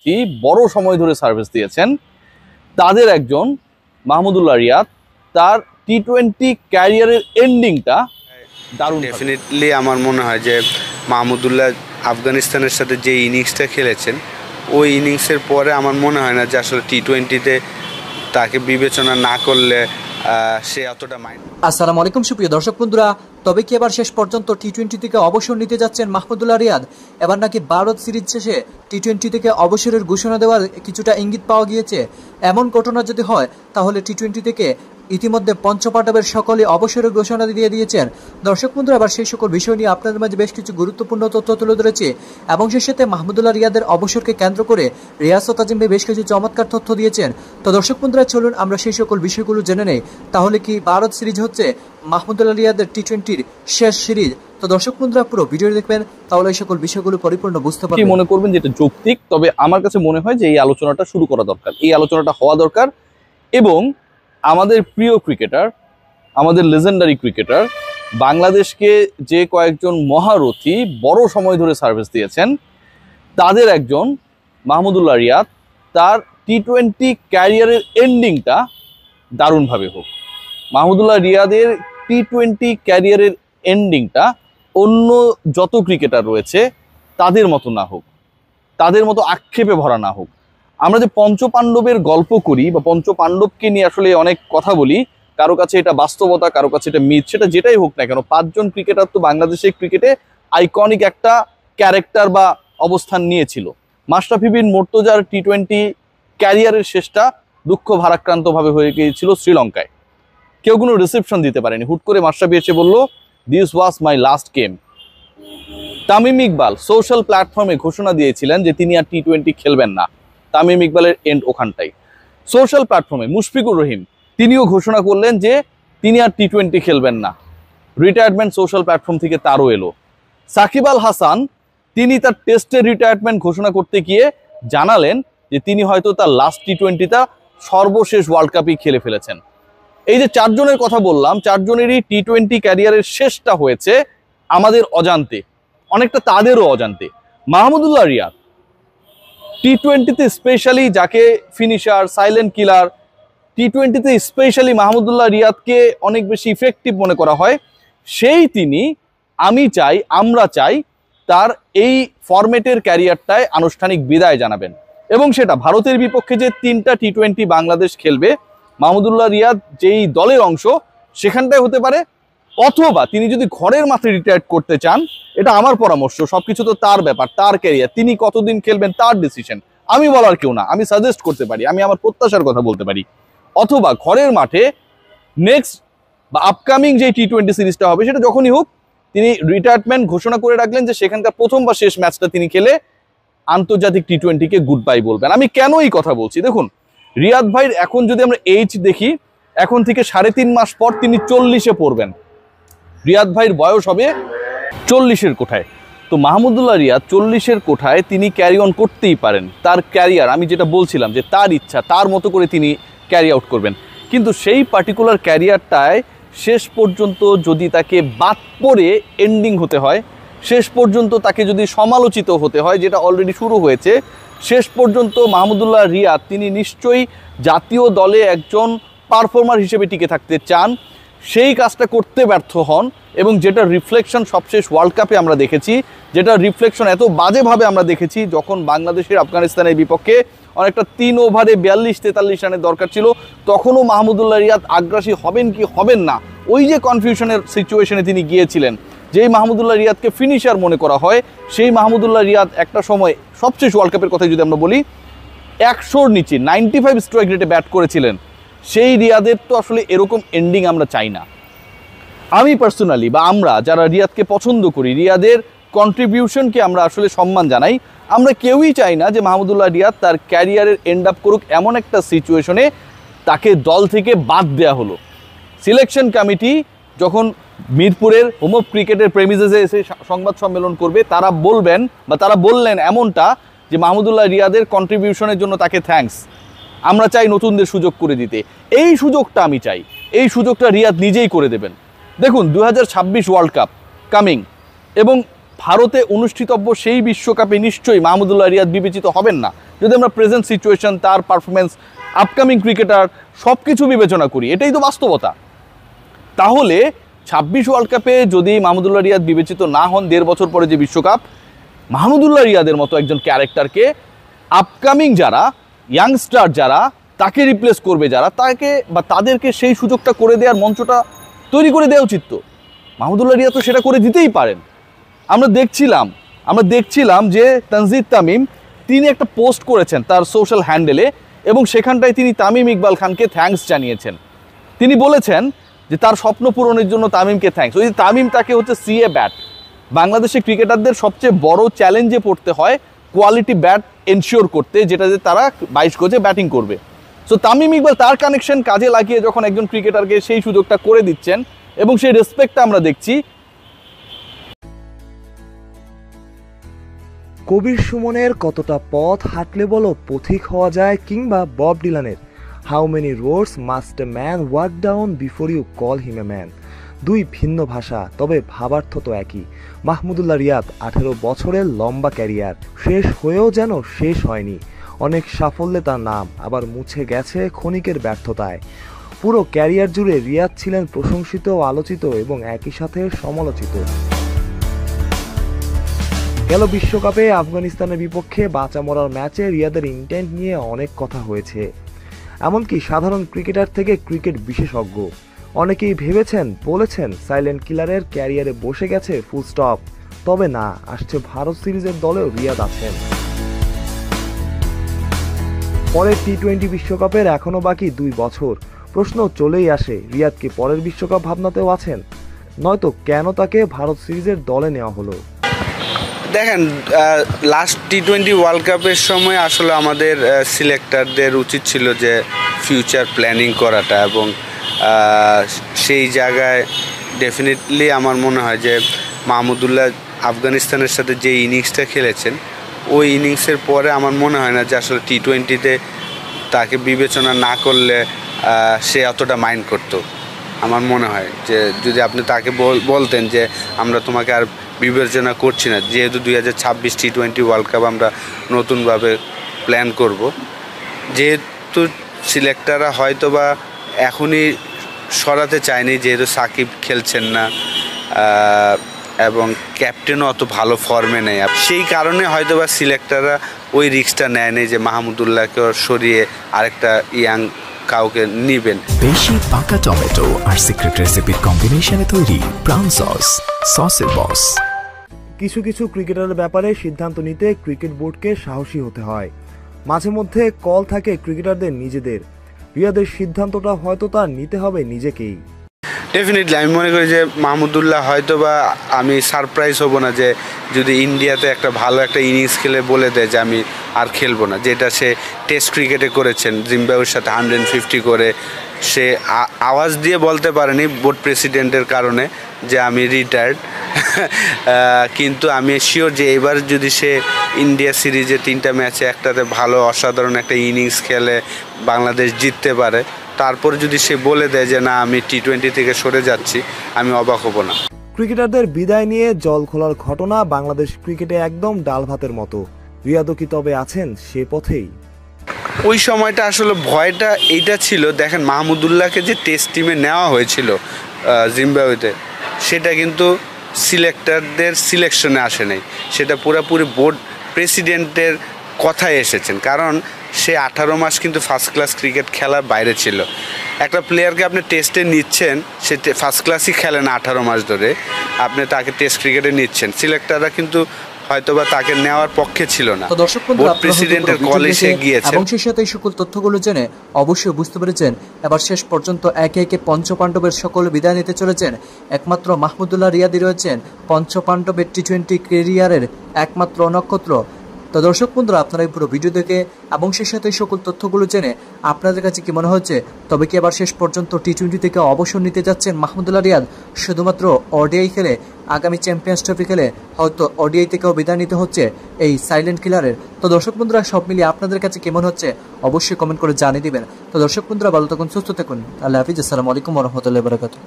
মহারথী, বড় সময় ধরে সার্ভিস দিয়েছেন, তাদের একজন মাহমুদুল্লাহ রিয়াদ। তার টি-20 ক্যারিয়ারের এন্ডিংটা দারুণ। ডেফিনেটলি আমার মনে হয় যে মাহমুদুল্লাহ আফগানিস্তানের সাথে যে ইনিংসটা খেলেছেন ওই ইনিংসের পরে আমার মনে হয় না যে আসলে টি-20তে তাকে বিবেচনা না করলে সে অতটা মাইন্ড। আসসালামু আলাইকুম সুপ্রিয় দর্শক বন্ধুরা, তবে কি এবার শেষ পর্যন্ত টি-20 থেকে অবসর নিতে যাচ্ছেন মাহমুদুল্লাহ রিয়াদ? এবার নাকি ভারত সিরিজ শেষে টি-20 থেকে অবসরের ঘোষণা দেওয়ার কিছুটা ইঙ্গিত পাওয়া গিয়েছে। এমন ঘটনা যদি হয় তাহলে টি-20 থেকে ইতিমধ্যে পঞ্চপাণ্ডবের সকলে অবসরের ঘোষণা দিয়ে দিয়েছেন। দর্শক বন্ধুরা, এবার সেই সকল বিষয় নিয়ে আপনাদের মাঝে বেশ কিছু গুরুত্বপূর্ণ তথ্য তুলে ধরেছে এবং সেই সাথে মাহমুদুল্লাহ রিয়াদের অবসরকে কেন্দ্র করে রিয়াজ ও তাজিম ভাই বেশ কিছু চমৎকার তথ্য দিয়েছেন। তো দর্শক বন্ধুরা, চলুন আমরা সেই সকল বিষয়গুলো জেনে নেই। তাহলে কি ভারত সিরিজ হচ্ছে মাহমুদুল্লাহ রিয়াদের টি-20 শেষ সিরিজ? তো দর্শক বন্ধুরা, পুরো ভিডিও দেখবেন, তাহলে এই সকল বিষয়গুলো পরিপূর্ণ বুঝতে পারবেন। কি মনে করবেন যেটা যৌক্তিক, তবে আমার কাছে মনে হয় যে এই আলোচনাটা শুরু করা দরকার, এই আলোচনাটা হওয়া দরকার। এবং আমাদের প্রিয় ক্রিকেটার, আমাদের লেজেন্ডারি ক্রিকেটার, বাংলাদেশকে যে কয়েকজন মহারথী বড় সময় ধরে সার্ভিস দিয়েছেন, তাদের একজন মাহমুদুল্লাহ রিয়াদ। তার টি-20 ক্যারিয়ারের এন্ডিংটা দারুণভাবে হোক। মাহমুদুল্লাহ রিয়াদের টি-20 ক্যারিয়ারের এন্ডিংটা অন্য যত ক্রিকেটার রয়েছে তাদের মতো না হোক, তাদের মতো আক্ষেপে ভরা না হোক। আমরা যে পঞ্চপাণ্ডবের গল্প করি বা পঞ্চপাণ্ডবকে নিয়ে আসলে অনেক কথা বলি, কারো কাছে এটা বাস্তবতা, কারো কাছে এটা মিথ, সেটা যেটাই হোক না কেন, 5 জন ক্রিকেটার তো বাংলাদেশের ক্রিকেটে আইকনিক একটা ক্যারেক্টার বা অবস্থান নিয়েছিল। মাশরাফি বিন মুর্তজার টি-20 ক্যারিয়ারের শেষটা দুঃখ ভারাক্রান্তভাবে হয়ে গিয়েছিল শ্রীলঙ্কায়। কেউ কোনো রিসেপশন দিতে পারেনি, হুট করে মাশরাফি এসে বলল, this was my last game. Tamim Iqbal social প্ল্যাটফর্মে ঘোষণা দিয়েছিলেন যে তিনি আর টি-20 খেলবেন না। তামিম ইকবালের এন্ড ওখানটাই। সোশ্যাল প্ল্যাটফর্মে মুশফিকুর রহিম তিনিও ঘোষণা করলেন যে তিনি আর টি-20 খেলবেন না। রিটায়ারমেন্ট সোশ্যাল প্ল্যাটফর্ম থেকে তারও এলো। সাকিব আল হাসান তিনি তার টেস্টের রিটায়ারমেন্ট ঘোষণা করতে গিয়ে জানালেন যে তিনি হয়তো তার লাস্ট টি-20টা সর্বশেষ ওয়ার্ল্ড কাপই খেলে ফেলেছেন। এই যে 4 জনের কথা বললাম, 4 জনেরই টি-20 ক্যারিয়ারের শেষটা হয়েছে আমাদের অজান্তে, অনেকটা তাদেরও অজান্তে। মাহমুদুল্লাহ রিয়াদ টি-20তে স্পেশালি যাকে ফিনিশার, সাইলেন্ট কিলার, টি-20তে স্পেশালি মাহমুদুল্লাহ রিয়াদকে অনেক বেশি ইফেক্টিভ মনে করা হয়, সেই তিনি, আমি চাই, আমরা চাই তার এই ফরম্যাটের ক্যারিয়ারটায় আনুষ্ঠানিক বিদায় জানাবেন। এবং সেটা ভারতের বিপক্ষে যে 3টা টি-20 বাংলাদেশ খেলবে, মাহমুদুল্লাহ রিয়াদ যেই দলের অংশ সেখানটায় হতে পারে, অথবা তিনি যদি ঘরের মাঠে রিটায়ার করতে চান, এটা আমার পরামর্শ, সবকিছু তো তার ব্যাপার, তার ক্যারিয়ার, তিনি কতদিন খেলবেন তার ডিসিশন, আমি বলার কেউ না, আমি সাজেস্ট করতে পারি, আমি আমার প্রত্যাশার কথা বলতে পারি। অথবা ঘরের মাঠে নেক্সট বা আপকামিং যে টি-20 সিরিজটা হবে সেটা যখনই হোক, তিনি রিটায়ারমেন্ট ঘোষণা করে রাখলেন যে সেখানকার প্রথম বা শেষ ম্যাচটা তিনি খেলে আন্তর্জাতিক টি-20কে গুড বাই বলবেন। আমি কেন এই কথা বলছি, দেখুন রিয়াদ ভাইয়ের এখন যদি আমরা এইজ দেখি, এখন থেকে 3.5 মাস পর তিনি 40-এ পড়বেন। রিয়াদ ভাইয়ের বয়স হবে 40-এর কোঠায়। তো মাহমুদুল্লাহ রিয়াদ 40-এর কোঠায় তিনি ক্যারি অন করতেই পারেন তার ক্যারিয়ার। আমি যেটা বলছিলাম যে তার ইচ্ছা, তার মতো করে তিনি ক্যারি আউট করবেন, কিন্তু সেই পার্টিকুলার ক্যারিয়ারটায় শেষ পর্যন্ত যদি তাকে বাদ পড়ে এন্ডিং হতে হয়, শেষ পর্যন্ত তাকে যদি সমালোচিত হতে হয়, যেটা অলরেডি শুরু হয়েছে, শেষ পর্যন্ত মাহমুদুল্লাহ রিয়াদ তিনি নিশ্চয়ই জাতীয় দলে একজন পারফর্মার হিসেবে টিকে থাকতে চান, সেই কাজটা করতে ব্যর্থ হন। এবং যেটা রিফ্লেকশন সবশেষ ওয়ার্ল্ড কাপে আমরা দেখেছি, যেটা রিফ্লেকশন এত বাজেভাবে আমরা দেখেছি, যখন বাংলাদেশের আফগানিস্তানের বিপক্ষে অনেকটা 3 ওভারে 42-43 রানের দরকার ছিল, তখনও মাহমুদুল্লাহ রিয়াদ আগ্রাসী হবেন কি হবেন না, ওই যে কনফিউশনের সিচুয়েশনে তিনি গিয়েছিলেন। যেই মাহমুদুল্লাহ রিয়াদকে ফিনিশার মনে করা হয়, সেই মাহমুদুল্লাহ রিয়াদ একটা সময় সবশেষ ওয়ার্ল্ড কাপের কথা যদি আমরা বলি, 100-র নিচে 95 স্ট্রাইক রেটে ব্যাট করেছিলেন। সেই রিয়াদের তো আসলে এরকম এন্ডিং আমরা চাই না। আমি পার্সোনালি বা আমরা যারা রিয়াদকে পছন্দ করি, রিয়াদের কন্ট্রিবিউশনকে আমরা আসলে সম্মান জানাই, আমরা কেউই চাই না যে মাহমুদুল্লাহ রিয়াদ তার ক্যারিয়ারের এন্ড আপ করুক এমন একটা সিচুয়েশনে তাকে দল থেকে বাদ দেওয়া হলো। সিলেকশন কমিটি যখন মিরপুরের হোম অফ ক্রিকেটের প্রেমিসেসে এসে সংবাদ সম্মেলন করবে, তারা বলবেন বা তারা বললেন এমনটা যে মাহমুদুল্লাহ রিয়াদের কন্ট্রিবিউশনের জন্য তাকে থ্যাঙ্কস, আমরা চাই নতুনদের সুযোগ করে দিতে। এই সুযোগটা আমি চাই, এই সুযোগটা রিয়াদ নিজেই করে দেবেন। দেখুন 2026 ওয়ার্ল্ড কাপ কামিং, এবং ভারতে অনুষ্ঠিতব্য সেই বিশ্বকাপে নিশ্চয়ই মাহমুদুল্লাহ রিয়াদ বিবেচিত হবেন না। যদি আমরা প্রেজেন্ট সিচুয়েশন, তার পারফরমেন্স, আপকামিং ক্রিকেটার সব কিছু বিবেচনা করি, এটাই তো বাস্তবতা। তাহলে 26 ওয়ার্ল্ড কাপে যদি মাহমুদুল্লাহ রিয়াদ বিবেচিত না হন, 1.5 বছর পরে যে বিশ্বকাপ, মাহমুদুল্লাহ রিয়াদের মতো একজন ক্যারেক্টারকে আপকামিং যারা ইয়াংস্টার যারা তাকে রিপ্লেস করবে, যারা তাকে বা তাদেরকে সেই সুযোগটা করে দেওয়ার মঞ্চটা তৈরি করে দেওয়া উচিত। তো মাহমুদুল্লাহ রিয়াদ তো সেটা করে দিতেই পারেন। আমরা দেখছিলাম যে তানজিদ তামিম তিনি একটা পোস্ট করেছেন তার সোশ্যাল হ্যান্ডেলে, এবং সেখানটায় তিনি তামিম ইকবাল খানকে থ্যাঙ্কস জানিয়েছেন। তিনি বলেছেন যে তার স্বপ্ন পূরণের জন্য তামিমকে থ্যাঙ্কস। ওই যে তামিম তাকে হচ্ছে সিএ ব্যাট, বাংলাদেশের ক্রিকেটারদের সবচেয়ে বড় চ্যালেঞ্জে পড়তে হয় কোয়ালিটি ব্যাট এনশিওর করতে, যেটাতে তারা 22 গজে ব্যাটিং করবে। সো তামিম ইকবাল তার কানেকশন কাজে লাগিয়ে যখন একজন ক্রিকেটারকে সেই সুযোগটা করে দিচ্ছেন এবং সেই রেসপেক্টটা আমরা দেখছি। কবির সুমনের কতটা পথ হাঁটলে বলো পথিক হওয়া যায়, কিংবা বব ডিলানের how many roads must a man walk down before you call him a man. দুই ভিন্ন ভাষা, তবে ভাবার্থ তো একই। মাহমুদুল্লাহ রিয়াদ 18 বছরের লম্বা ক্যারিয়ার শেষ হয়েও যেন শেষ হয়নি। অনেক সাফল্যে তার নাম আবার মুছে গেছে ক্ষণিকের ব্যর্থতায়। পুরো ক্যারিয়ার জুড়ে রিয়াদ ছিলেন প্রশংসিত, আলোচিত এবং একই সাথে সমালোচিত। গেল বিশ্বকাপে আফগানিস্তানের বিপক্ষে বাঁচা মরার ম্যাচে রিয়াদের ইন্টেন্ট নিয়ে অনেক কথা হয়েছে, এমনকি সাধারণ ক্রিকেটার থেকে ক্রিকেট বিশেষজ্ঞ অনেকেই বলেছেন সাইলেন্ট কিলারের ক্যারিয়ারে বসে গেছে ফুল স্টপ। তবে না, আসছে ভারত সিরিজের দলেও রিয়াদ আছেন। পরের টি-20 বিশ্বকাপের এখনো বাকি 2 বছর। প্রশ্ন চলেই আসে, রিয়াদ কি পরের বিশ্বকাপ ভাবনাতেও আছেন? নয়তো কেন তাকে ভারত সিরিজের দলে নেওয়া হলো? দেখেন, লাস্ট টি-20 ওয়ার্ল্ড কাপের সময় আসলে আমাদের সিলেক্টরদের উচিত ছিল যে ফিউচার প্ল্যানিং করাটা, এবং সেই জায়গায় ডেফিনেটলি আমার মনে হয় যে মাহমুদুল্লাহ আফগানিস্তানের সাথে যে ইনিংসটা খেলেছেন, ওই ইনিংসের পরে আমার মনে হয় না যে আসলে টি-20তে তাকে বিবেচনা না করলে সে অতটা মাইন্ড করতো। আমার মনে হয় যে যদি আপনি তাকে বলতেন যে আমরা তোমাকে আর বিবেচনা করছি না, যেহেতু 2026 টি-20 ওয়ার্ল্ড কাপ আমরা নতুনভাবে প্ল্যান করব, যেহেতু সিলেক্টররা হয়তো বা এখনই সরাতে চায়নি, যেহেতু সাকিব খেলছেন না এবং ক্যাপ্টেনও অত ভালো ফর্মে নেই, সেই কারণে হয়তো বা সিলেক্টররা ওই রিস্কটা নেয়নি যে মাহমুদুল্লাহকে সরিয়ে আরেকটা ইয়াং কাউকে নিবেন। বেশি পাকা টমেটো আর সিক্রেট রেসিপির কম্বিনেশনে তৈরি ব্রাউন সসের বস। কিছু ক্রিকেটারের ব্যাপারে সিদ্ধান্ত নিতে ক্রিকেট বোর্ডকে সাহসী হতে হয়। মাঝে মধ্যে কল থাকে ক্রিকেটারদের নিজেদের। রিয়াদের সিদ্ধান্তটা হয়তো তার নিতে হবে নিজেকেই। ডেফিনেটলি আমি মনে করি যে মাহমুদুল্লাহ হয়তো বা, আমি সারপ্রাইজ হব না যে যদি ইন্ডিয়াতে একটা ভালো একটা ইনিংস খেলে বলে দেয় যে আমি আর খেলবো না, যেটা সে টেস্ট ক্রিকেটে করেছেন জিম্বাবুয়ের সাথে 150 করে। সে আওয়াজ দিয়ে বলতে পারেনি বোর্ড প্রেসিডেন্টের কারণে যে আমি রিটায়ার্ড, কিন্তু আমি শিওর যে এবার যদি সে ইন্ডিয়া সিরিজে 3টা ম্যাচে একটাতে ভালো অসাধারণ একটা ইনিংস খেলে বাংলাদেশ জিততে পারে, তারপর যদি সে বলে দেয় যে না আমি টি-20 থেকে সরে যাচ্ছি, আমি অবাক হব না। ক্রিকেটারদের বিদায় নিয়ে জল খোলার ঘটনা বাংলাদেশ ক্রিকেটে একদম ডাল ভাতের মতো। রিয়াদও কি তবে আছেন সে পথেই? ওই সময়টা আসলে ভয়টা এইটা ছিল, দেখেন মাহমুদুল্লাহকে যে টেস্ট টিমে নেওয়া হয়েছিল জিম্বাবুয়েতে, সেটা কিন্তু সিলেক্টরদের সিলেকশনে আসে নাই, সেটা পুরোপুরি বোর্ড প্রেসিডেন্টের কথায় এসেছেন। কারণ সে 18 মাস কিন্তু ফার্স্ট ক্লাস ক্রিকেট খেলার বাইরে ছিল। একটা প্লেয়ারকে আপনি টেস্টে নিচ্ছেন, সে ফার্স্ট ক্লাসই খেলে না 18 মাস ধরে, আপনি তাকে টেস্ট ক্রিকেটে নিচ্ছেন, সিলেক্টররা কিন্তু হয়তোবা তাকে নেওয়ার পক্ষে ছিল না। তো দর্শক বন্ধুরা, প্রেসিডেন্টের কলে সে গিয়েছে এবং সেই সাথে এই সকল তথ্যগুলো জেনে অবশ্যই বুঝতে পেরেছেন এবার শেষ পর্যন্ত একে একে পঞ্চপাণ্ডবের সকল বিদায় নিতে চলেছেন। একমাত্র মাহমুদুল্লাহ রিয়াদই রয়েছেন পঞ্চপাণ্ডবের টি-20 ক্যারিয়ারের একমাত্র নক্ষত্র। তো দর্শক বন্ধুরা, আপনারা এই পুরো ভিডিও দেখে এবং সেই সাথে সকল তথ্যগুলো জেনে আপনাদের কাছে কি মনে হচ্ছে? তবে কি এবার শেষ পর্যন্ত টি-20 থেকে অবসর নিতে যাচ্ছেন মাহমুদুল্লাহ রিয়াদ, শুধুমাত্র ওডিআই খেলে আগামী চ্যাম্পিয়ন্স ট্রফি খেলে হয়তো ওডিআই থেকেও বিদায় নিতে হচ্ছে এই সাইলেন্ট কিলারের? তো দর্শক বন্ধুরা, সব মিলিয়ে আপনাদের কাছে কেমন হচ্ছে অবশ্যই কমেন্ট করে জানিয়ে দিবেন। তো দর্শক বন্ধুরা, ভালো থাকুন, সুস্থ থাকুন, আল্লাহ হাফিজ, আসসালামু আলাইকুম ওয়া রাহমাতুল্লাহি ওয়া বারাকাতুহু।